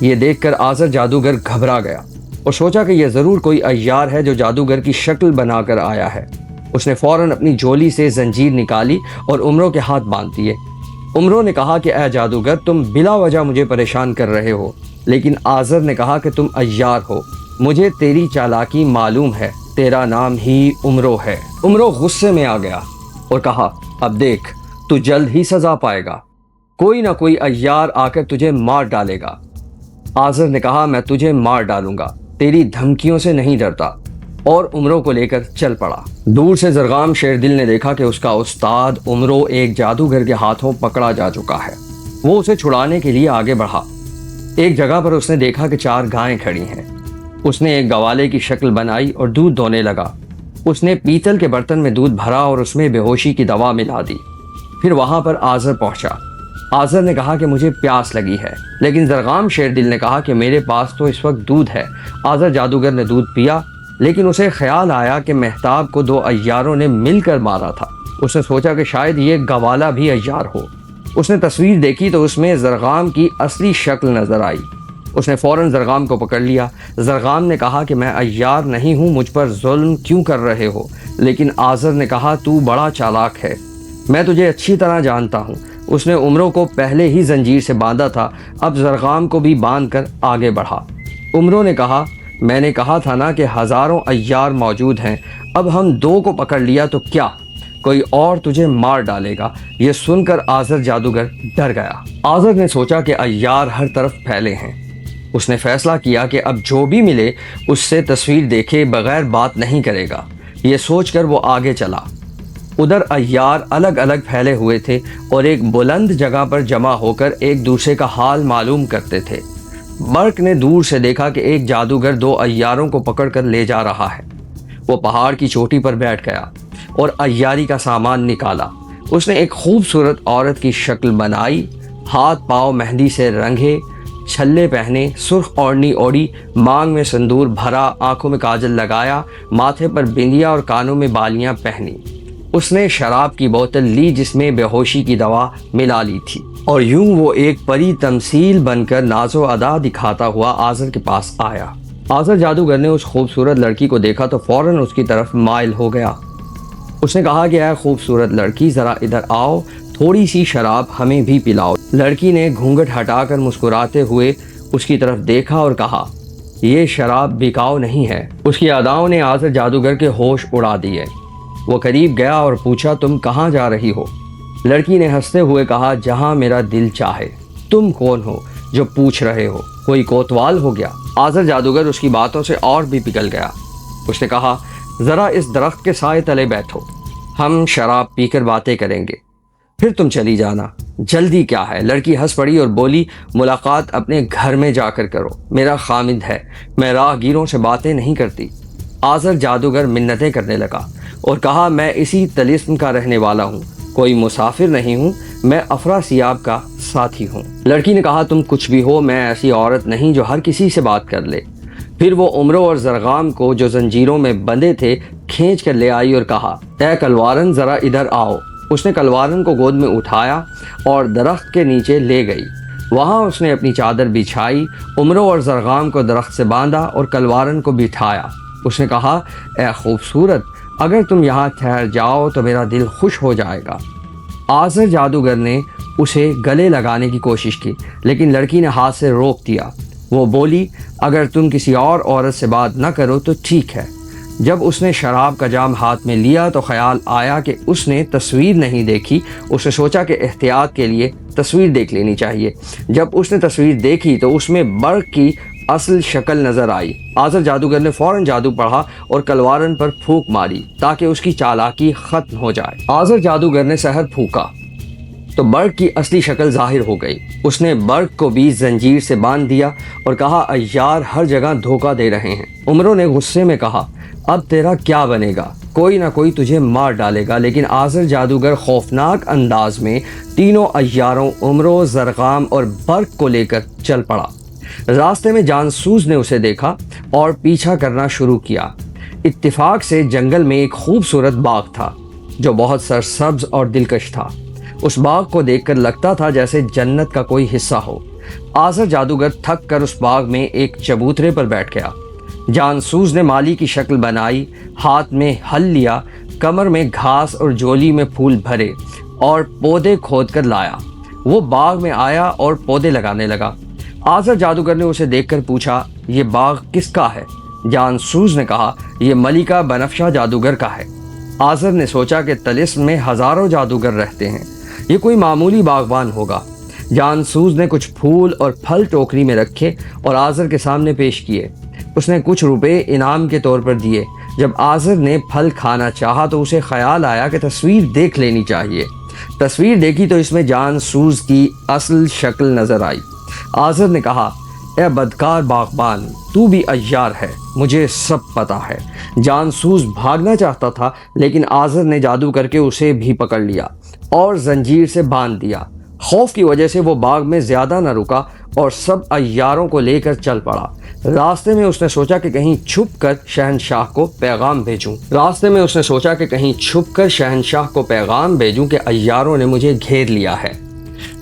یہ دیکھ کر آزر جادوگر گھبرا گیا اور سوچا کہ یہ ضرور کوئی عیار ہے جو جادوگر کی شکل بنا کر آیا ہے۔ اس نے فوراً اپنی جھولی سے زنجیر نکالی اور عمرو کے ہاتھ باندھ دیے۔ عمرو نے کہا کہ اے جادوگر، تم بلا وجہ مجھے پریشان کر رہے ہو، لیکن آزر نے کہا کہ تم عیار ہو، مجھے تیری چالاکی معلوم ہے، تیرا نام ہی عمرو ہے۔ عمرو غصے میں آ گیا اور کہا اب دیکھ، تو جلد ہی سزا پائے گا، کوئی نہ کوئی عیار آ کر تجھے مار ڈالے گا۔ آزر نے کہا میں تجھے مار ڈالوں گا، تیری دھمکیوں سے نہیں ڈرتا، اور عمرو کو لے کر چل پڑا۔ دور سے زرغام شیردل نے دیکھا کہ اس کا استاد عمرو ایک جادوگر کے ہاتھوں پکڑا جا چکا ہے۔ وہ اسے چھڑانے کے لیے آگے بڑھا۔ ایک جگہ پر اس نے دیکھا کہ 4 گائیں کھڑی ہیں۔ اس نے ایک گوالے کی شکل بنائی اور دودھ دونے لگا۔ اس نے پیتل کے برتن میں دودھ بھرا اور اس میں بے ہوشی کی دوا ملا دی۔ پھر وہاں پر آزر پہنچا۔ آزر نے کہا کہ مجھے پیاس لگی ہے، لیکن زرغام شیردل نے کہا کہ میرے پاس تو اس وقت دودھ ہے۔ آزر جادوگر نے دودھ پیا، لیکن اسے خیال آیا کہ مہتاب کو 2 عیاروں نے مل کر مارا تھا۔ اس نے سوچا کہ شاید یہ گوالا بھی عیار ہو۔ اس نے تصویر دیکھی تو اس میں زرغام کی اصلی شکل نظر آئی۔ اس نے فوراً زرغام کو پکڑ لیا۔ زرغام نے کہا کہ میں عیار نہیں ہوں، مجھ پر ظلم کیوں کر رہے ہو؟ لیکن آزر نے کہا تو بڑا چالاک ہے، میں تجھے اچھی طرح جانتا ہوں۔ اس نے عمرو کو پہلے ہی زنجیر سے باندھا تھا، اب زرغام کو بھی باندھ کر آگے بڑھا۔ عمرو نے کہا میں نے کہا تھا نا کہ ہزاروں عیار موجود ہیں، اب ہم 2 کو پکڑ لیا تو کیا کوئی اور تجھے مار ڈالے گا؟ یہ سن کر آزر جادوگر ڈر گیا۔ آزر نے سوچا کہ عیار ہر طرف پھیلے ہیں۔ اس نے فیصلہ کیا کہ اب جو بھی ملے اس سے تصویر دیکھے بغیر بات نہیں کرے گا۔ یہ سوچ کر وہ آگے چلا۔ ادھر عیار الگ الگ پھیلے ہوئے تھے اور ایک بلند جگہ پر جمع ہو کر ایک دوسرے کا حال معلوم کرتے تھے۔ برق نے دور سے دیکھا کہ ایک جادوگر 2 عیاروں کو پکڑ کر لے جا رہا ہے۔ وہ پہاڑ کی چوٹی پر بیٹھ گیا اور عیاری کا سامان نکالا۔ اس نے ایک خوبصورت عورت کی شکل بنائی، ہاتھ پاؤں مہندی سے رنگے، چھلے پہنے، سرخ اوڑھنی اوڑھی، مانگ میں سندور بھرا، آنکھوں میں کاجل لگایا، ماتھے پر بندیا اور کانوں میں بالیاں پہنی۔ اس نے شراب کی بوتل لی جس میں بے ہوشی کی دوا ملا لی تھی، اور یوں وہ ایک پری تمثیل بن کر ناز و ادا دکھاتا ہوا آزر کے پاس آیا۔ آزر جادوگر نے اس خوبصورت لڑکی کو دیکھا تو فوراً اس کی طرف مائل ہو گیا۔ اس نے کہا کہ اے خوبصورت لڑکی، ذرا ادھر آؤ، تھوڑی سی شراب ہمیں بھی پلاؤ۔ لڑکی نے گھونگھٹ ہٹا کر مسکراتے ہوئے اس کی طرف دیکھا اور کہا یہ شراب بکاؤ نہیں ہے۔ اس کی اداؤں نے آزر جادوگر کے ہوش اڑا دیے۔ وہ قریب گیا اور پوچھا تم کہاں جا رہی ہو؟ لڑکی نے ہنستے ہوئے کہا جہاں میرا دل چاہے۔ تم کون ہو جو پوچھ رہے ہو؟ کوئی کوتوال ہو گیا؟ آزر جادوگر اس کی باتوں سے اور بھی پگھل گیا۔ اس نے کہا ذرا اس درخت کے سائے تلے بیٹھو، ہم شراب پی کر باتیں کریں گے، پھر تم چلی جانا۔ جلدی کیا ہے؟ لڑکی ہنس پڑی اور بولی ملاقات اپنے گھر میں جا کر کرو، میرا خامد ہے، میں راہ گیروں سے باتیں نہیں کرتی۔ آزر جادوگر منتیں کرنے لگا اور کہا میں اسی طلسم کا رہنے والا ہوں، کوئی مسافر نہیں ہوں، میں افراسیاب کا ساتھی ہوں۔ لڑکی نے کہا تم کچھ بھی ہو، میں ایسی عورت نہیں جو ہر کسی سے بات کر لے۔ پھر وہ عمرو اور زرغام کو جو زنجیروں میں بندھے تھے کھینچ کر لے آئی اور کہا اے کلوارن ذرا ادھر آؤ۔ اس نے کلوارن کو گود میں اٹھایا اور درخت کے نیچے لے گئی۔ وہاں اس نے اپنی چادر بچھائی، عمرو اور زرغام کو درخت سے باندھا اور کلوارن کو بٹھایا۔ اس نے کہا اے خوبصورت، اگر تم یہاں ٹھہر جاؤ تو میرا دل خوش ہو جائے گا۔ آزر جادوگر نے اسے گلے لگانے کی کوشش کی، لیکن لڑکی نے ہاتھ سے روک دیا۔ وہ بولی اگر تم کسی اور عورت سے بات نہ کرو تو ٹھیک ہے۔ جب اس نے شراب کا جام ہاتھ میں لیا تو خیال آیا کہ اس نے تصویر نہیں دیکھی۔ اس نے سوچا کہ احتیاط کے لیے تصویر دیکھ لینی چاہیے۔ جب اس نے تصویر دیکھی تو اس میں برق کی اصل شکل نظر آئی۔ آزر جادوگر نے فوراً جادو پڑھا اور کلوارن پر پھونک ماری تاکہ اس کی چالاکی ختم ہو جائے۔ آزر جادوگر نے سحر پھونکا تو برق کی اصلی شکل ظاہر ہو گئی۔ اس نے برق کو بھی زنجیر سے باندھ دیا اور کہا عیار ہر جگہ دھوکہ دے رہے ہیں۔ عمرو نے غصے میں کہا اب تیرا کیا بنے گا؟ کوئی نہ کوئی تجھے مار ڈالے گا۔ لیکن آزر جادوگر خوفناک انداز میں تینوں عیاروں عمرو، زرغام اور برق کو لے کر چل پڑا۔ راستے میں جانسوز نے اسے دیکھا اور پیچھا کرنا شروع کیا۔ اتفاق سے جنگل میں ایک خوبصورت باغ تھا جو بہت سرسبز اور دلکش تھا۔ اس باغ کو دیکھ کر لگتا تھا جیسے جنت کا کوئی حصہ ہو۔ آزر جادوگر تھک کر اس باغ میں ایک چبوترے پر بیٹھ گیا۔ جانسوز نے مالی کی شکل بنائی، ہاتھ میں ہل لیا، کمر میں گھاس اور جولی میں پھول بھرے اور پودے کھود کر لایا۔ وہ باغ میں آیا اور پودے لگانے لگا۔ آزر جادوگر نے اسے دیکھ کر پوچھا، یہ باغ کس کا ہے؟ جانسوز نے کہا، یہ ملکہ بنفشہ جادوگر کا ہے۔ آزر نے سوچا کہ طلسم میں ہزاروں جادوگر رہتے ہیں، یہ کوئی معمولی باغبان ہوگا۔ جانسوز نے کچھ پھول اور پھل ٹوکری میں رکھے اور آزر کے سامنے پیش کیے۔ اس نے کچھ روپے انعام کے طور پر دیے۔ جب آزر نے پھل کھانا چاہا تو اسے خیال آیا کہ تصویر دیکھ لینی چاہیے۔ تصویر دیکھی تو اس میں جانسوز کی اصل شکل نظر آئی۔ آزر نے کہا، اے بدکار باغبان، تو بھی عیار ہے، مجھے سب پتہ ہے۔ جانسوز بھاگنا چاہتا تھا لیکن آزر نے جادو کر کے اسے بھی پکڑ لیا اور زنجیر سے باندھ دیا۔ خوف کی وجہ سے وہ باغ میں زیادہ نہ رکا اور سب عیاروں کو لے کر چل پڑا۔ راستے میں اس نے سوچا کہ کہیں چھپ کر شہنشاہ کو پیغام بھیجوں کہ عیاروں نے مجھے گھیر لیا ہے۔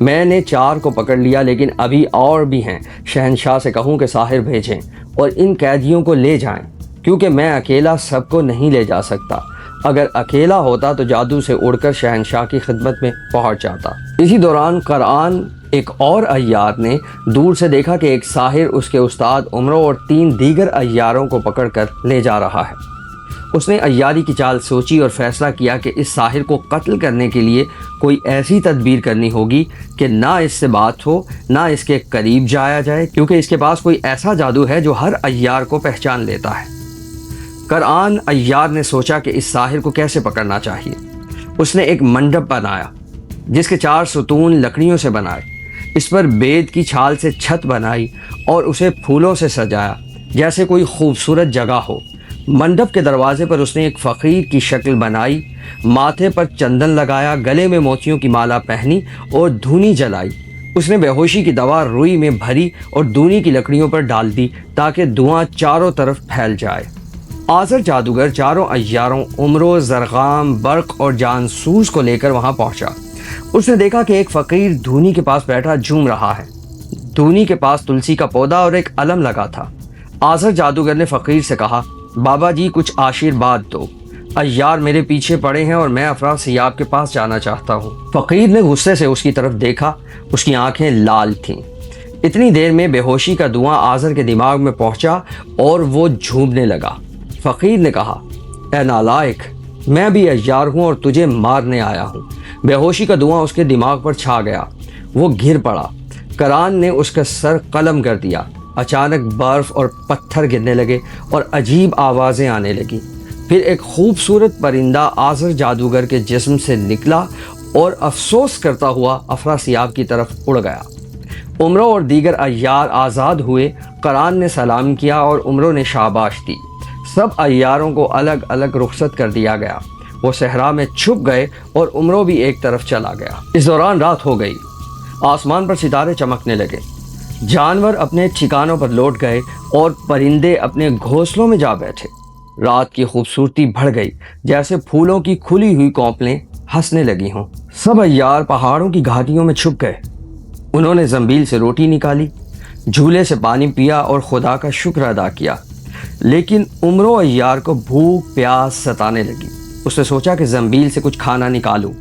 میں نے 4 کو پکڑ لیا لیکن ابھی اور بھی ہیں۔ شہنشاہ سے کہوں کہ ساحر بھیجیں اور ان قیدیوں کو لے جائیں، کیونکہ میں اکیلا سب کو نہیں لے جا سکتا۔ اگر اکیلا ہوتا تو جادو سے اڑ کر شہنشاہ کی خدمت میں پہنچ جاتا۔ اسی دوران قرآن ایک اور عیار نے دور سے دیکھا کہ ایک ساحر اس کے استاد عمرو اور 3 دیگر عیاروں کو پکڑ کر لے جا رہا ہے۔ اس نے عیاری کی چال سوچی اور فیصلہ کیا کہ اس ساحر کو قتل کرنے کے لیے کوئی ایسی تدبیر کرنی ہوگی کہ نہ اس سے بات ہو، نہ اس کے قریب جایا جائے، کیونکہ اس کے پاس کوئی ایسا جادو ہے جو ہر عیار کو پہچان لیتا ہے۔ قرآن عیار نے سوچا کہ اس ساحر کو کیسے پکڑنا چاہیے۔ اس نے ایک منڈپ بنایا جس کے 4 ستون لکڑیوں سے بنائے، اس پر بید کی چھال سے چھت بنائی اور اسے پھولوں سے سجایا جیسے کوئی خوبصورت جگہ ہو۔ منڈپ کے دروازے پر اس نے ایک فقیر کی شکل بنائی، ماتھے پر چندن لگایا، گلے میں موتیوں کی مالا پہنی اور دھونی جلائی۔ اس نے بے ہوشی کی دوا روئی میں بھری اور دھونی کی لکڑیوں پر ڈال دی تاکہ دھواں چاروں طرف پھیل جائے۔ آزر جادوگر 4 عیاروں عمرو، زرغام، برق اور جانسوز کو لے کر وہاں پہنچا۔ اس نے دیکھا کہ ایک فقیر دھونی کے پاس بیٹھا جھوم رہا ہے۔ دھونی کے پاس تلسی کا پودا اور ایک علم لگا تھا۔ آزر جادوگر نے فقیر سے کہا، بابا جی کچھ آشیرواد دو، عیار میرے پیچھے پڑے ہیں اور میں افراسیاب کے پاس جانا چاہتا ہوں۔ فقیر نے غصے سے اس کی طرف دیکھا، اس کی آنکھیں لال تھیں۔ اتنی دیر میں بے ہوشی کا دھواں آزر کے دماغ میں پہنچا اور وہ جھومنے لگا۔ فقیر نے کہا، اے نالائق، میں بھی عیار ہوں اور تجھے مارنے آیا ہوں۔ بے ہوشی کا دھواں اس کے دماغ پر چھا گیا، وہ گر پڑا۔ قرآن نے اس کا سر قلم کر دیا۔ اچانک برف اور پتھر گرنے لگے اور عجیب آوازیں آنے لگیں۔ پھر ایک خوبصورت پرندہ آزر جادوگر کے جسم سے نکلا اور افسوس کرتا ہوا افراسیاب کی طرف اڑ گیا۔ عمرو اور دیگر عیار آزاد ہوئے۔ قرآن نے سلام کیا اور عمرو نے شاباش دی۔ سب عیاروں کو الگ الگ رخصت کر دیا گیا۔ وہ صحرا میں چھپ گئے اور عمرو بھی ایک طرف چلا گیا۔ اس دوران رات ہو گئی، آسمان پر ستارے چمکنے لگے، جانور اپنے ٹھکانوں پر لوٹ گئے اور پرندے اپنے گھونسلوں میں جا بیٹھے۔ رات کی خوبصورتی بڑھ گئی، جیسے پھولوں کی کھلی ہوئی کونپلیں ہنسنے لگی ہوں۔ سب عیار پہاڑوں کی گھاٹیوں میں چھپ گئے۔ انہوں نے زنبیل سے روٹی نکالی، جھولے سے پانی پیا اور خدا کا شکر ادا کیا۔ لیکن عمرو عیار کو بھوک پیاس ستانے لگی۔ اس نے سوچا کہ زنبیل سے کچھ کھانا نکالوں،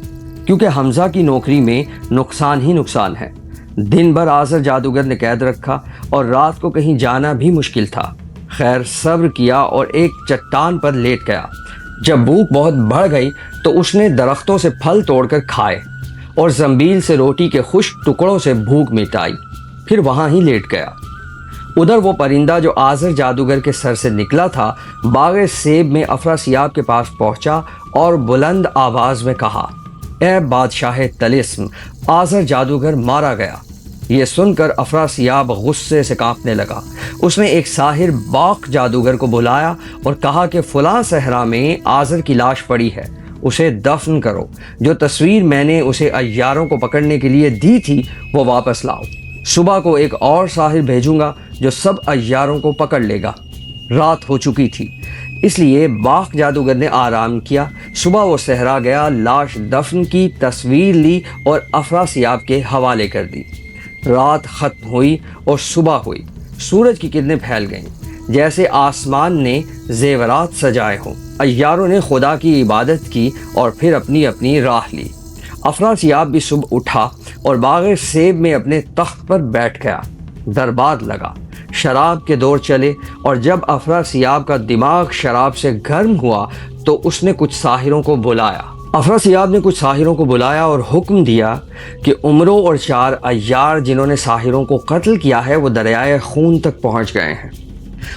کیونکہ حمزہ کی نوکری میں نقصان ہی نقصان ہے۔ دن بھر آزر جادوگر نے قید رکھا اور رات کو کہیں جانا بھی مشکل تھا۔ خیر صبر کیا اور ایک چٹان پر لیٹ گیا۔ جب بھوک بہت بڑھ گئی تو اس نے درختوں سے پھل توڑ کر کھائے اور زنبیل سے روٹی کے خشک ٹکڑوں سے بھوک مٹائی، پھر وہاں ہی لیٹ گیا۔ ادھر وہ پرندہ جو آزر جادوگر کے سر سے نکلا تھا باغ سیب میں افراسیاب کے پاس پہنچا اور بلند آواز میں کہا، اے بادشاہ طلسم، آزر جادوگر مارا گیا۔ یہ سن کر افراسیاب غصے سے کانپنے لگا۔ اس نے ایک ساحر باق جادوگر کو بلایا اور کہا کہ فلاں صحرا میں آزر کی لاش پڑی ہے، اسے دفن کرو۔ جو تصویر میں نے اسے عیاروں کو پکڑنے کے لیے دی تھی وہ واپس لاؤ۔ صبح کو ایک اور ساحر بھیجوں گا جو سب عیاروں کو پکڑ لے گا۔ رات ہو چکی تھی، اس لیے باق جادوگر نے آرام کیا۔ صبح وہ صحرا گیا، لاش دفن کی، تصویر لی اور افراسیاب کے حوالے کر دی۔ رات ختم ہوئی اور صبح ہوئی، سورج کی کرنیں پھیل گئیں جیسے آسمان نے زیورات سجائے ہوں۔ عیاروں نے خدا کی عبادت کی اور پھر اپنی اپنی راہ لی۔ افراسیاب بھی صبح اٹھا اور باغ سیب میں اپنے تخت پر بیٹھ گیا۔ دربار لگا، شراب کے دور چلے، اور جب افراسیاب کا دماغ شراب سے گرم ہوا تو اس نے کچھ ساحروں کو بلایا۔ افراسیاب نے کچھ ساحروں کو بلایا اور حکم دیا کہ عمرو اور 4 عیار جنہوں نے ساحروں کو قتل کیا ہے وہ دریائے خون تک پہنچ گئے ہیں۔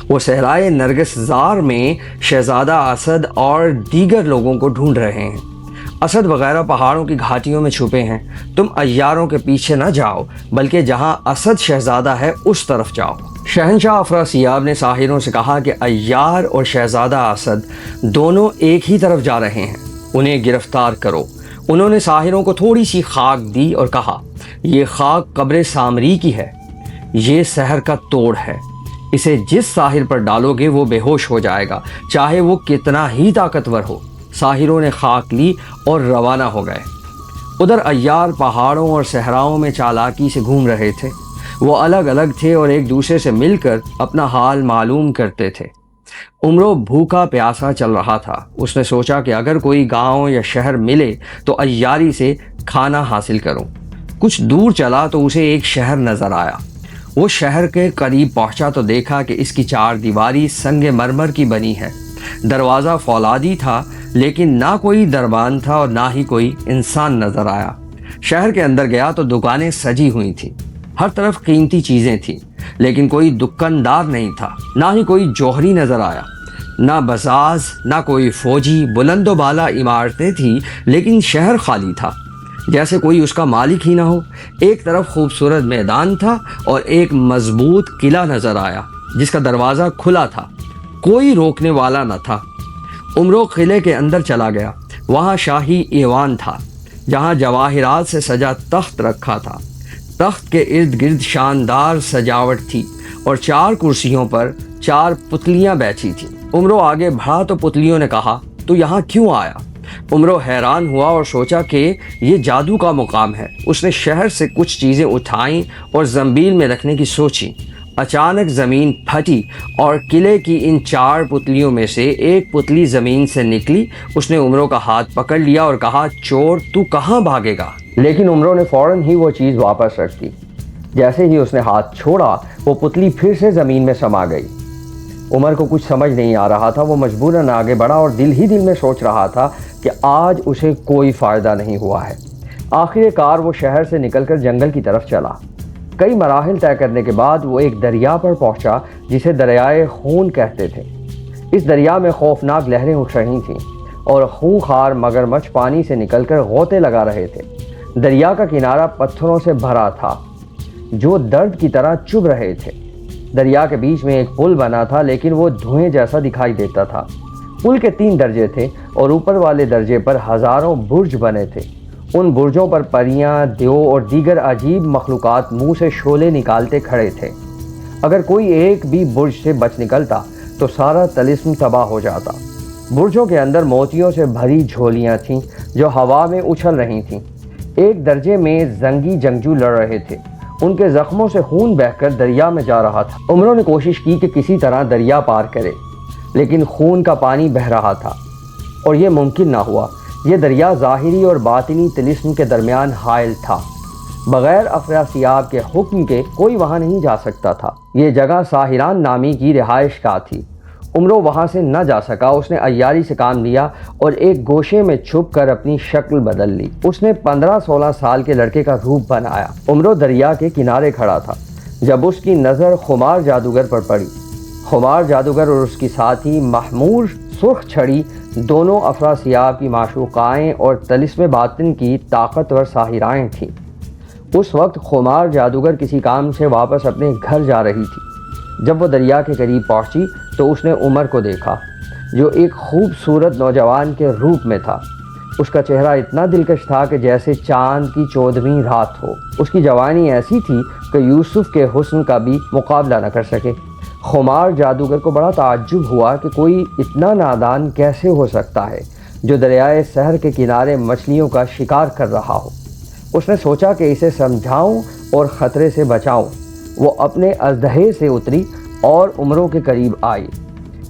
وہ صحرائے نرگس زار میں شہزادہ اسد اور دیگر لوگوں کو ڈھونڈ رہے ہیں۔ اسد وغیرہ پہاڑوں کی گھاٹیوں میں چھپے ہیں۔ تم عیاروں کے پیچھے نہ جاؤ بلکہ جہاں اسد شہزادہ ہے اس طرف جاؤ۔ شہنشاہ افراسیاب نے ساحروں سے کہا کہ عیار اور شہزادہ اسد دونوں ایک ہی طرف جا رہے ہیں، انہیں گرفتار کرو۔ انہوں نے ساحروں کو تھوڑی سی خاک دی اور کہا، یہ خاک قبر سامری کی ہے، یہ سحر کا توڑ ہے، اسے جس ساحر پر ڈالو گے وہ بے ہوش ہو جائے گا، چاہے وہ کتنا ہی طاقتور ہو۔ ساحروں نے خاک لی اور روانہ ہو گئے۔ ادھر عیار پہاڑوں اور صحراؤں میں چالاکی سے گھوم رہے تھے۔ وہ الگ الگ تھے اور ایک دوسرے سے مل کر اپنا حال معلوم کرتے تھے۔ عمرو بھوکا پیاسا چل رہا تھا۔ اس نے سوچا کہ اگر کوئی گاؤں یا شہر ملے تو عیاری سے کھانا حاصل کروں۔ کچھ دور چلا تو اسے ایک شہر نظر آیا۔ وہ شہر کے قریب پہنچا تو دیکھا کہ اس کی 4 دیواری سنگ مرمر کی بنی ہے۔ دروازہ فولادی تھا لیکن نہ کوئی دربان تھا اور نہ ہی کوئی انسان نظر آیا۔ شہر کے اندر گیا تو دکانیں سجی ہوئی تھیں، ہر طرف قیمتی چیزیں تھیں، لیکن کوئی دکاندار نہیں تھا، نہ ہی کوئی جوہری نظر آیا، نہ بزاز، نہ کوئی فوجی۔ بلند و بالا عمارتیں تھیں لیکن شہر خالی تھا، جیسے کوئی اس کا مالک ہی نہ ہو۔ ایک طرف خوبصورت میدان تھا اور ایک مضبوط قلعہ نظر آیا جس کا دروازہ کھلا تھا، کوئی روکنے والا نہ تھا۔ عمرو قلعے کے اندر چلا گیا۔ وہاں شاہی ایوان تھا جہاں جواہرات سے سجا تخت رکھا تھا۔ تخت کے ارد گرد شاندار سجاوٹ تھی اور 4 کرسیوں پر 4 پتلیاں بیٹھی تھیں۔ عمرو آگے بڑھا تو پتلیوں نے کہا، تو یہاں کیوں آیا؟ عمرو حیران ہوا اور سوچا کہ یہ جادو کا مقام ہے۔ اس نے شہر سے کچھ چیزیں اٹھائیں اور زنبیل میں رکھنے کی سوچی۔ اچانک زمین پھٹی اور قلعے کی ان 4 پتلیوں میں سے ایک پتلی زمین سے نکلی۔ اس نے عمرو کا ہاتھ پکڑ لیا اور کہا، چور تو کہاں بھاگے گا؟ لیکن عمرو نے فوراً ہی وہ چیز واپس رکھ دی۔ جیسے ہی اس نے ہاتھ چھوڑا وہ پتلی پھر سے زمین میں سما گئی۔ عمر کو کچھ سمجھ نہیں آ رہا تھا۔ وہ مجبوراً آگے بڑھا اور دل ہی دل میں سوچ رہا تھا کہ آج اسے کوئی فائدہ نہیں ہوا ہے۔ آخر کار وہ شہر سے نکل کر جنگل کی طرف چلا۔ کئی مراحل طے کرنے کے بعد وہ ایک دریا پر پہنچا جسے دریائے خون کہتے تھے۔ اس دریا میں خوفناک لہریں اٹھ رہی تھیں اور خونخوار مگرمچھ پانی سے نکل کر غوطے لگا رہے تھے۔ دریا کا کنارہ پتھروں سے بھرا تھا جو درد کی طرح چبھ رہے تھے۔ دریا کے بیچ میں ایک پل بنا تھا لیکن وہ دھوئیں جیسا دکھائی دیتا تھا۔ پل کے 3 درجے تھے اور اوپر والے درجے پر ہزاروں برج بنے تھے۔ ان برجوں پر پریاں، دیو اور دیگر عجیب مخلوقات منہ سے شعلے نکالتے کھڑے تھے۔ اگر کوئی ایک بھی برج سے بچ نکلتا تو سارا طلسم تباہ ہو جاتا۔ برجوں کے اندر موتیوں سے بھری جھولیاں تھیں جو ہوا میں اچھل رہی تھیں۔ ایک درجے میں زنگی جنگجو لڑ رہے تھے، ان کے زخموں سے خون بہہ کر دریا میں جا رہا تھا۔ عمرو نے کوشش کی کہ کسی طرح دریا پار کرے لیکن خون کا پانی بہہ رہا تھا اور یہ ممکن نہ ہوا۔ یہ دریا ظاہری اور باطنی طلسم کے درمیان حائل تھا۔ بغیر افراسیاب کے حکم کے کوئی وہاں نہیں جا سکتا تھا۔ یہ جگہ ساحران نامی کی رہائش گاہ تھی۔ عمرو وہاں سے نہ جا سکا۔ اس نے عیاری سے کام لیا اور ایک گوشے میں چھپ کر اپنی شکل بدل لی۔ اس نے 15-16 سال کے لڑکے کا روپ بنایا۔ عمرو دریا کے کنارے کھڑا تھا جب اس کی نظر خمار جادوگر پر پڑی۔ خمار جادوگر اور اس کی ساتھی محمور سرخ چھڑی دونوں افراسیاب کی معشوقائیں اور طلسم باطن کی طاقتور ساحرائیں تھیں۔ اس وقت خمار جادوگر کسی کام سے واپس اپنے گھر جا رہی تھی۔ جب وہ دریا کے قریب پہنچی تو اس نے عمر کو دیکھا جو ایک خوبصورت نوجوان کے روپ میں تھا۔ اس کا چہرہ اتنا دلکش تھا کہ جیسے چاند کی 14ویں رات ہو۔ اس کی جوانی ایسی تھی کہ یوسف کے حسن کا بھی مقابلہ نہ کر سکے۔ خمار جادوگر کو بڑا تعجب ہوا کہ کوئی اتنا نادان کیسے ہو سکتا ہے جو دریائے سحر کے کنارے مچھلیوں کا شکار کر رہا ہو۔ اس نے سوچا کہ اسے سمجھاؤں اور خطرے سے بچاؤں۔ وہ اپنے اژدہے سے اتری اور عمروں کے قریب آئی۔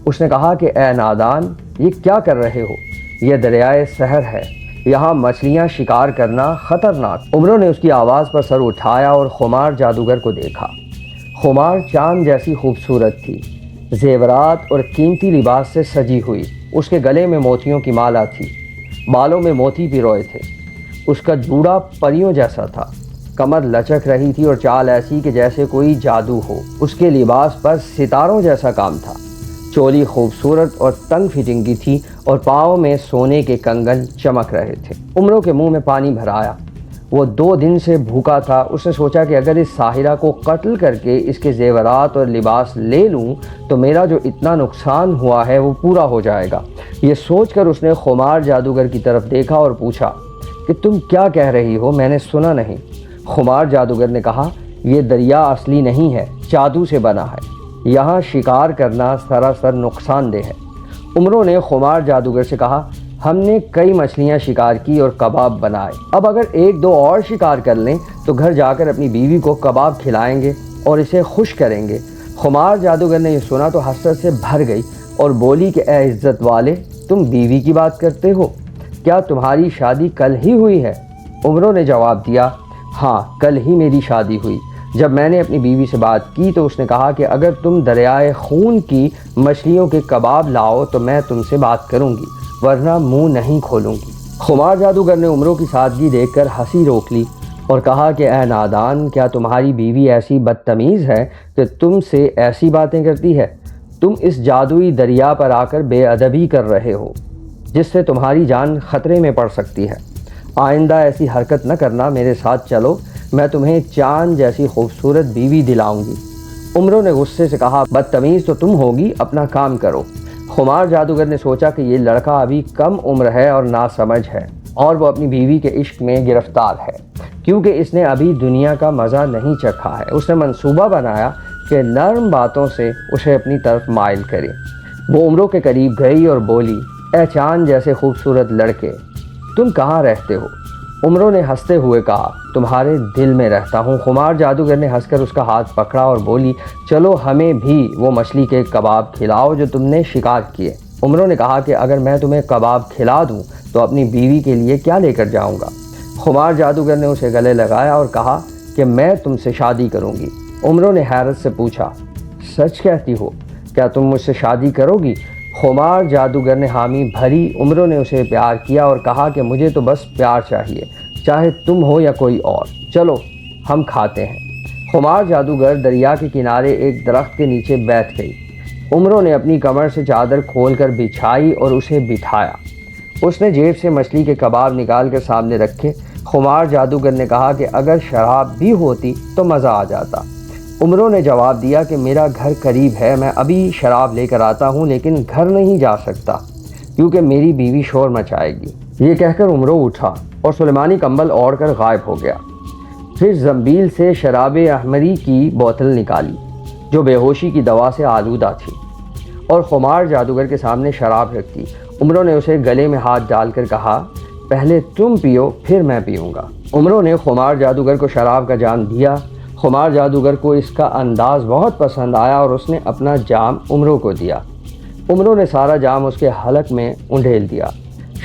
اس نے کہا کہ اے نادان، یہ کیا کر رہے ہو؟ یہ دریائے سحر ہے، یہاں مچھلیاں شکار کرنا خطرناک۔ عمروں نے اس کی آواز پر سر اٹھایا اور خمار جادوگر کو دیکھا۔ خمار چاند جیسی خوبصورت تھی، زیورات اور قیمتی لباس سے سجی ہوئی۔ اس کے گلے میں موتیوں کی مالا تھی، بالوں میں موتی پروئے تھے۔ اس کا جوڑا پریوں جیسا تھا، کمر لچک رہی تھی اور چال ایسی کہ جیسے کوئی جادو ہو۔ اس کے لباس پر ستاروں جیسا کام تھا، چولی خوبصورت اور تنگ فٹنگ کی تھی اور پاؤں میں سونے کے کنگن چمک رہے تھے۔ عمروں کے منہ میں پانی بھر آیا۔ وہ 2 دن سے بھوکا تھا۔ اس نے سوچا کہ اگر اس ساحرہ کو قتل کر کے اس کے زیورات اور لباس لے لوں تو میرا جو اتنا نقصان ہوا ہے وہ پورا ہو جائے گا۔ یہ سوچ کر اس نے خمار جادوگر کی طرف دیکھا اور پوچھا کہ تم کیا کہہ رہی ہو؟ میں نے سنا نہیں۔ خمار جادوگر نے کہا، یہ دریا اصلی نہیں ہے، جادو سے بنا ہے، یہاں شکار کرنا سراسر نقصان دہ ہے۔ عمروں نے خمار جادوگر سے کہا، ہم نے کئی مچھلیاں شکار کی اور کباب بنائے، اب اگر 1-2 اور شکار کر لیں تو گھر جا کر اپنی بیوی کو کباب کھلائیں گے اور اسے خوش کریں گے۔ خمار جادوگر نے یہ سنا تو حسرت سے بھر گئی اور بولی کہ اے عزت والے، تم بیوی کی بات کرتے ہو؟ کیا تمہاری شادی کل ہی ہوئی ہے؟ عمروں نے جواب دیا، ہاں کل ہی میری شادی ہوئی۔ جب میں نے اپنی بیوی سے بات کی تو اس نے کہا کہ اگر تم دریائے خون کی مچھلیوں کے کباب لاؤ تو میں تم سے بات کروں گی، ورنہ منہ نہیں کھولوں گی۔ خمار جادوگر نے عمروں کی سادگی دیکھ کر ہنسی روک لی اور کہا کہ اے نادان، کیا تمہاری بیوی ایسی بدتمیز ہے کہ تم سے ایسی باتیں کرتی ہے؟ تم اس جادوئی دریا پر آ کر بے ادبی کر رہے ہو جس سے تمہاری جان خطرے میں پڑ سکتی ہے۔ آئندہ ایسی حرکت نہ کرنا، میرے ساتھ چلو، میں تمہیں چاند جیسی خوبصورت بیوی دلاؤں گی۔ عمروں نے غصے سے کہا، بدتمیز تو تم ہوگی، اپنا کام کرو۔ خمار جادوگر نے سوچا کہ یہ لڑکا ابھی کم عمر ہے اور ناسمجھ ہے اور وہ اپنی بیوی کے عشق میں گرفتار ہے کیونکہ اس نے ابھی دنیا کا مزہ نہیں چکھا ہے۔ اس نے منصوبہ بنایا کہ نرم باتوں سے اسے اپنی طرف مائل کرے۔ وہ عمروں کے قریب گئی اور بولی، اے چاند جیسے خوبصورت لڑکے، تم کہاں رہتے ہو؟ عمروں نے ہنستے ہوئے کہا، تمہارے دل میں رہتا ہوں۔ خمار جادوگر نے ہنس کر اس کا ہاتھ پکڑا اور بولی، چلو ہمیں بھی وہ مچھلی کے کباب کھلاؤ جو تم نے شکار کیے۔ عمروں نے کہا کہ اگر میں تمہیں کباب کھلا دوں تو اپنی بیوی کے لیے کیا لے کر جاؤں گا؟ خمار جادوگر نے اسے گلے لگایا اور کہا کہ میں تم سے شادی کروں گی۔ عمروں نے حیرت سے پوچھا، سچ کہتی ہو؟ کیا تم مجھ سے شادی کرو گی؟ خمار جادوگر نے حامی بھری۔ عمروں نے اسے پیار کیا اور کہا کہ مجھے تو بس پیار چاہیے، چاہے تم ہو یا کوئی اور، چلو ہم کھاتے ہیں۔ خمار جادوگر دریا کے کنارے ایک درخت کے نیچے بیٹھ گئی۔ عمروں نے اپنی کمر سے چادر کھول کر بچھائی اور اسے بٹھایا۔ اس نے جیب سے مچھلی کے کباب نکال کر سامنے رکھے۔ خمار جادوگر نے کہا کہ اگر شراب بھی ہوتی تو مزہ آ جاتا۔ عمروں نے جواب دیا کہ میرا گھر قریب ہے، میں ابھی شراب لے کر آتا ہوں، لیکن گھر نہیں جا سکتا کیونکہ میری بیوی شور مچائے گی۔ یہ کہہ کر عمروں اٹھا اور سلیمانی کمبل اوڑھ کر غائب ہو گیا۔ پھر زنبیل سے شراب احمری کی بوتل نکالی جو بے ہوشی کی دوا سے آلودہ تھی اور خمار جادوگر کے سامنے شراب رکھ دی۔ عمروں نے اسے گلے میں ہاتھ ڈال کر کہا، پہلے تم پیو پھر میں پیوں گا۔ عمروں نے خمار جادوگر کو شراب کا جام دیا۔ خمار جادوگر کو اس کا انداز بہت پسند آیا اور اس نے اپنا جام عمروں کو دیا۔ عمروں نے سارا جام اس کے حلق میں انڈیل دیا۔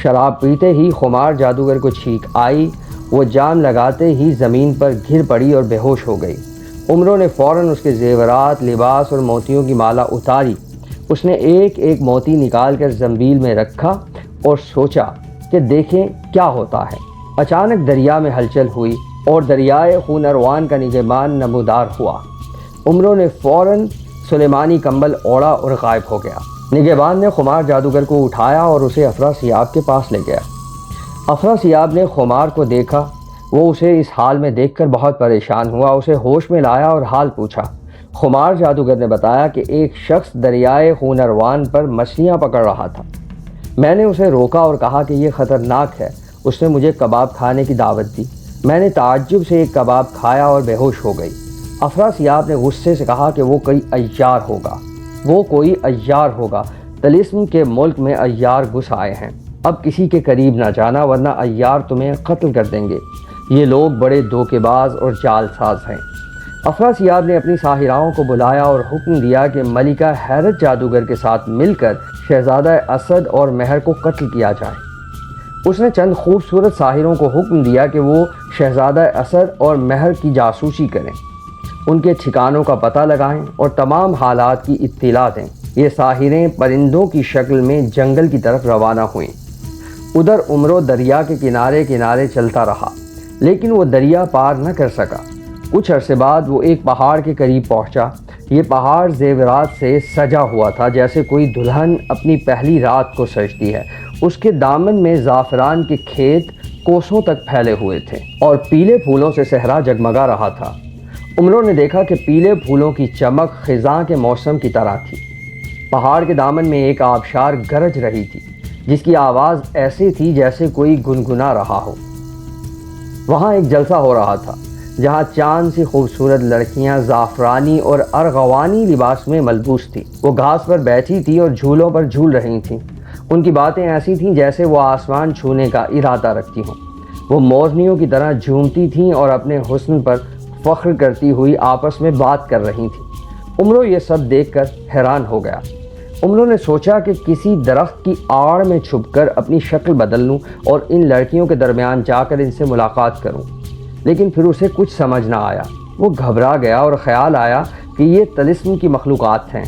شراب پیتے ہی خمار جادوگر کو چھینک آئی۔ وہ جام لگاتے ہی زمین پر گر پڑی اور بے ہوش ہو گئی۔ عمروں نے فوراً اس کے زیورات، لباس اور موتیوں کی مالا اتاری۔ اس نے ایک ایک موتی نکال کر زنبیل میں رکھا اور سوچا کہ دیکھیں کیا ہوتا ہے۔ اچانک دریا میں ہلچل ہوئی اور دریائے خون اروان کا نگہبان نمودار ہوا۔ عمروں نے فوراً سلیمانی کمبل اوڑھا اور غائب ہو گیا۔ نگہبان نے خمار جادوگر کو اٹھایا اور اسے افراسیاب کے پاس لے گیا۔ افراسیاب نے خمار کو دیکھا۔ وہ اسے اس حال میں دیکھ کر بہت پریشان ہوا۔ اسے ہوش میں لایا اور حال پوچھا۔ خمار جادوگر نے بتایا کہ ایک شخص دریائے خون اروان پر مچھلیاں پکڑ رہا تھا۔ میں نے اسے روکا اور کہا کہ یہ خطرناک ہے۔ اس نے مجھے کباب کھانے کی دعوت دی۔ میں نے تعجب سے ایک کباب کھایا اور بے ہوش ہو گئی۔ افراسیاب نے غصے سے کہا کہ وہ کوئی عیار ہوگا۔ طلسم کے ملک میں عیار گھس آئے ہیں۔ اب کسی کے قریب نہ جانا ورنہ عیار تمہیں قتل کر دیں گے۔ یہ لوگ بڑے دھوکے باز اور جال ساز ہیں۔ افراسیاب نے اپنی ساحراؤں کو بلایا اور حکم دیا کہ ملکہ حیرت جادوگر کے ساتھ مل کر شہزادہ اسد اور مہر کو قتل کیا جائے۔ اس نے چند خوبصورت ساحروں کو حکم دیا کہ وہ شہزادہ اسد اور مہر کی جاسوسی کریں، ان کے ٹھکانوں کا پتہ لگائیں اور تمام حالات کی اطلاع دیں۔ یہ ساحریں پرندوں کی شکل میں جنگل کی طرف روانہ ہوئیں۔ ادھر عمرو دریا کے کنارے کنارے چلتا رہا، لیکن وہ دریا پار نہ کر سکا۔ کچھ عرصے بعد وہ ایک پہاڑ کے قریب پہنچا۔ یہ پہاڑ زیورات سے سجا ہوا تھا، جیسے کوئی دلہن اپنی پہلی رات کو سجتی ہے۔ اس کے دامن میں زعفران کے کھیت کوسوں تک پھیلے ہوئے تھے اور پیلے پھولوں سے صحرا جگمگا رہا تھا۔ عمرو نے دیکھا کہ پیلے پھولوں کی چمک خزاں کے موسم کی طرح تھی۔ پہاڑ کے دامن میں ایک آبشار گرج رہی تھی، جس کی آواز ایسی تھی جیسے کوئی گنگنا رہا ہو۔ وہاں ایک جلسہ ہو رہا تھا، جہاں چاند سی خوبصورت لڑکیاں زعفرانی اور ارغوانی لباس میں ملبوس تھیں۔ وہ گھاس پر بیٹھی تھی اور جھولوں پر جھول رہی تھیں۔ ان کی باتیں ایسی تھیں جیسے وہ آسمان چھونے کا ارادہ رکھتی ہوں۔ وہ مورنیوں کی طرح جھومتی تھیں اور اپنے حسن پر فخر کرتی ہوئی آپس میں بات کر رہی تھیں۔ عمرو یہ سب دیکھ کر حیران ہو گیا۔ عمرو نے سوچا کہ کسی درخت کی آڑ میں چھپ کر اپنی شکل بدل لوں اور ان لڑکیوں کے درمیان جا کر ان سے ملاقات کروں، لیکن پھر اسے کچھ سمجھ نہ آیا۔ وہ گھبرا گیا اور خیال آیا کہ یہ طلسم کی مخلوقات ہیں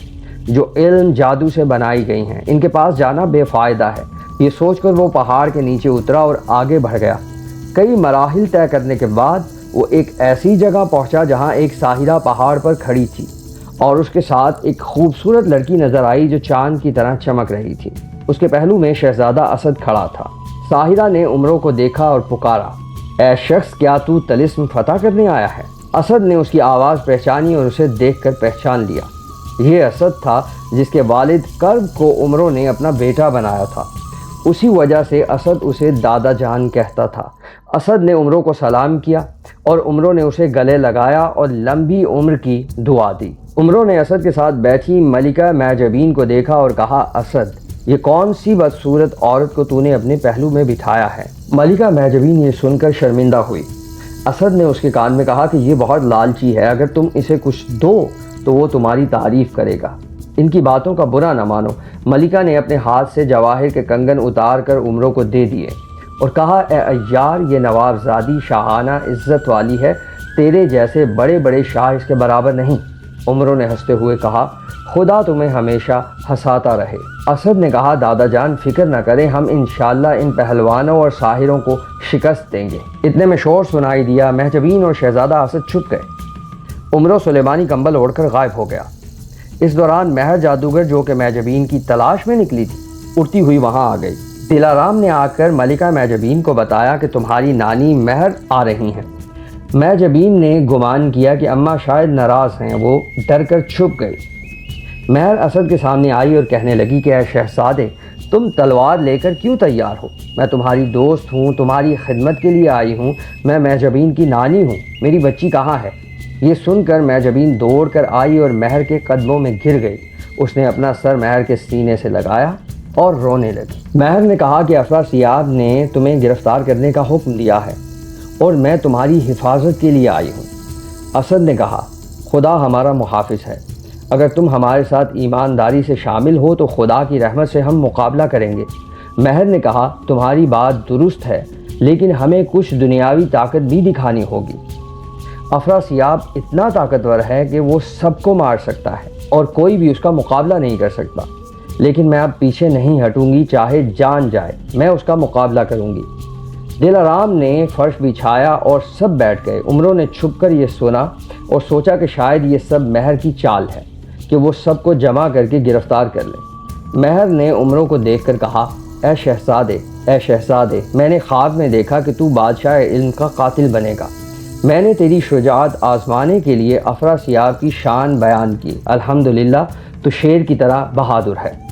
جو علم جادو سے بنائی گئی ہیں، ان کے پاس جانا بے فائدہ ہے۔ یہ سوچ کر وہ پہاڑ کے نیچے اترا اور آگے بڑھ گیا۔ کئی مراحل طے کرنے کے بعد وہ ایک ایسی جگہ پہنچا جہاں ایک ساحرہ پہاڑ پر کھڑی تھی اور اس کے ساتھ ایک خوبصورت لڑکی نظر آئی جو چاند کی طرح چمک رہی تھی۔ اس کے پہلو میں شہزادہ اسد کھڑا تھا۔ ساحرہ نے عمرو کو دیکھا اور پکارا، اے شخص، کیا تو طلسم فتح کرنے آیا ہے؟ اسد نے اس کی آواز پہچانی اور اسے دیکھ کر پہچان لیا۔ یہ اسد تھا جس کے والد کرب کو عمرو نے اپنا بیٹا بنایا تھا۔ اسی وجہ سے اسد اسے دادا جان کہتا تھا۔ اسد نے عمرو کو سلام کیا اور عمرو نے اسے گلے لگایا اور لمبی عمر کی دعا دی۔ عمرو نے اسد کے ساتھ بیٹھی ملکہ معجبین کو دیکھا اور کہا، اسد، یہ کون سی بدصورت عورت کو تو نے اپنے پہلو میں بٹھایا ہے؟ ملکہ معجبین یہ سن کر شرمندہ ہوئی۔ اسد نے اس کے کان میں کہا کہ یہ بہت لالچی ہے، اگر تم اسے کچھ دو تو وہ تمہاری تعریف کرے گا۔ ان کی باتوں کا برا نہ مانو۔ ملکہ نے اپنے ہاتھ سے جواہر کے کنگن اتار کر عمرو کو دے دیے اور کہا، اے عیار، یہ نواب زادی شاہانہ عزت والی ہے، تیرے جیسے بڑے بڑے شاہ اس کے برابر نہیں۔ عمرو نے ہنستے ہوئے کہا، خدا تمہیں ہمیشہ ہنساتا رہے۔ اسد نے کہا، دادا جان فکر نہ کریں، ہم انشاءاللہ ان پہلوانوں اور ساحروں کو شکست دیں گے۔ اتنے میں شور سنائی دیا۔ معجبین اور شہزادہ اسد چھپ گئے۔ عمرو سلیمانی کمبل اوڑھ کر غائب ہو گیا۔ اس دوران مہر جادوگر، جو کہ معجبین کی تلاش میں نکلی تھی، اڑتی ہوئی وہاں آ گئی۔ دلارام نے آ کر ملکہ معجبین کو بتایا کہ تمہاری نانی مہر آ رہی ہیں۔ معجبین نے گمان کیا کہ اماں شاید ناراض ہیں، وہ ڈر کر چھپ گئی۔ مہر اسد کے سامنے آئی اور کہنے لگی کہ اے شہزادے، تم تلوار لے کر کیوں تیار ہو؟ میں تمہاری دوست ہوں، تمہاری خدمت کے لیے آئی ہوں، میں معجبین کی نانی ہوں، میری بچی کہاں ہے؟ یہ سن کر معجبین دوڑ کر آئی اور مہر کے قدموں میں گر گئی۔ اس نے اپنا سر مہر کے سینے سے لگایا اور رونے لگی۔ مہر نے کہا کہ افراسیاب نے تمہیں گرفتار کرنے کا حکم دیا ہے اور میں تمہاری حفاظت کے لیے آئی ہوں۔ اسد نے کہا، خدا ہمارا محافظ ہے، اگر تم ہمارے ساتھ ایمانداری سے شامل ہو تو خدا کی رحمت سے ہم مقابلہ کریں گے۔ مہر نے کہا، تمہاری بات درست ہے، لیکن ہمیں کچھ دنیاوی طاقت بھی دکھانی ہوگی۔ افراسیاب اتنا طاقتور ہے کہ وہ سب کو مار سکتا ہے اور کوئی بھی اس کا مقابلہ نہیں کر سکتا، لیکن میں اب پیچھے نہیں ہٹوں گی، چاہے جان جائے میں اس کا مقابلہ کروں گی۔ دلارام نے فرش بچھایا اور سب بیٹھ گئے۔ عمرو نے چھپ کر یہ سنا اور سوچا کہ شاید یہ سب مہر کی چال ہے کہ وہ سب کو جمع کر کے گرفتار کر لے۔ مہر نے عمرو کو دیکھ کر کہا، اے شہزادے، میں نے خواب میں دیکھا کہ تو بادشاہ علم کا قاتل بنے گا۔ میں نے تیری شجاعت آزمانے کے لیے افراسیاب کی شان بیان کی۔ الحمدللہ، تو شیر کی طرح بہادر ہے۔